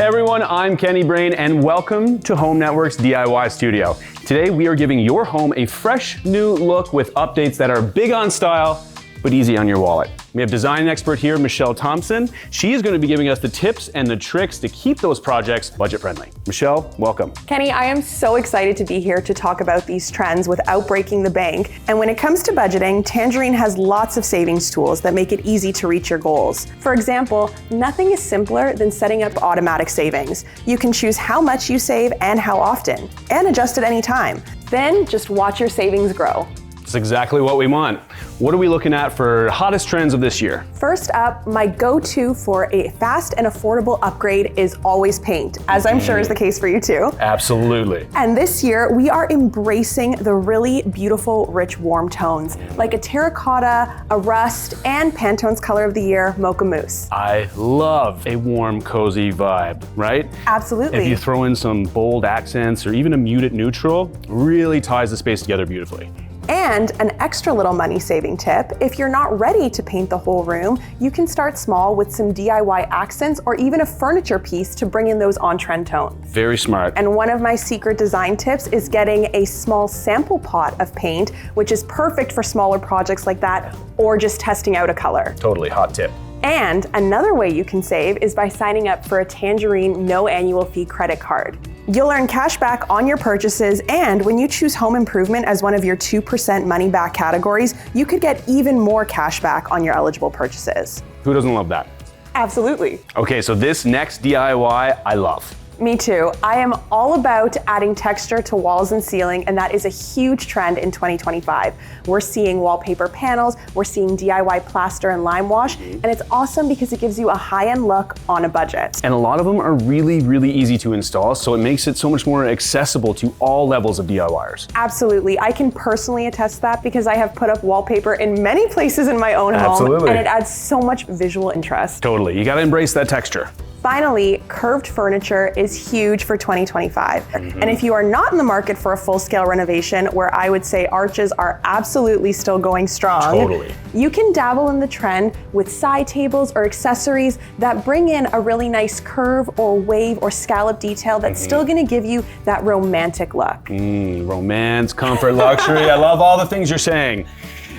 Hey everyone, I'm Kenny Brain and welcome to Home Network's DIY Studio. Today we are giving your home a fresh new look with updates that are big on style, but easy on your wallet. We have design expert here, Michelle Thompson. She is going to be giving us the tips and the tricks to keep those projects budget-friendly. Michelle, welcome. Kenny, I am so excited to be here to talk about these trends without breaking the bank. And when it comes to budgeting, Tangerine has lots of savings tools that make it easy to reach your goals. For example, nothing is simpler than setting up automatic savings. You can choose how much you save and how often, and adjust at any time. Then just watch your savings grow. That's exactly what we want. What are we looking at for hottest trends of this year? First up, my go-to for a fast and affordable upgrade is always paint, as I'm sure is the case for you too. Absolutely. And this year, we are embracing the really beautiful, rich, warm tones, like a terracotta, a rust, and Pantone's color of the year, Mocha Mousse. I love a warm, cozy vibe, right? Absolutely. If you throw in some bold accents or even a muted neutral, really ties the space together beautifully. And an extra little money-saving tip, if you're not ready to paint the whole room, you can start small with some DIY accents or even a furniture piece to bring in those on-trend tones. Very smart. And one of my secret design tips is getting a small sample pot of paint, which is perfect for smaller projects like that, or just testing out a color. Totally, hot tip. And another way you can save is by signing up for a Tangerine no annual fee credit card. You'll earn cash back on your purchases, and when you choose home improvement as one of your 2% money back categories, you could get even more cash back on your eligible purchases. Who doesn't love that? Absolutely. Okay, so this next DIY, I love. Me too. I am all about adding texture to walls and ceiling, and that is a huge trend in 2025. We're seeing wallpaper panels, we're seeing DIY plaster and lime wash, and it's awesome because it gives you a high-end look on a budget. And a lot of them are really, really easy to install, so it makes it so much more accessible to all levels of DIYers. Absolutely. I can personally attest to that because I have put up wallpaper in many places in my own Absolutely. home, and it adds so much visual interest. Totally. You gotta embrace that texture. Finally, curved furniture is huge for 2025. And if you are not in the market for a full-scale renovation, where I would say arches are absolutely still going strong, Totally. you can dabble in the trend with side tables or accessories that bring in a really nice curve or wave or scallop detail that's still gonna give you that romantic look. Romance, comfort, luxury. I love all the things you're saying.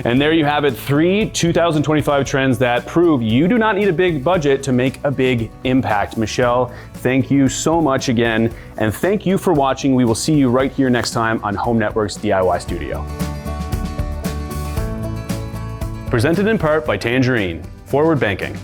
And there you have it, 3 2025 trends that prove you do not need a big budget to make a big impact. Michelle, thank you so much again. And thank you for watching. We will see you right here next time on Home Network's DIY Studio. Presented in part by Tangerine. Forward banking.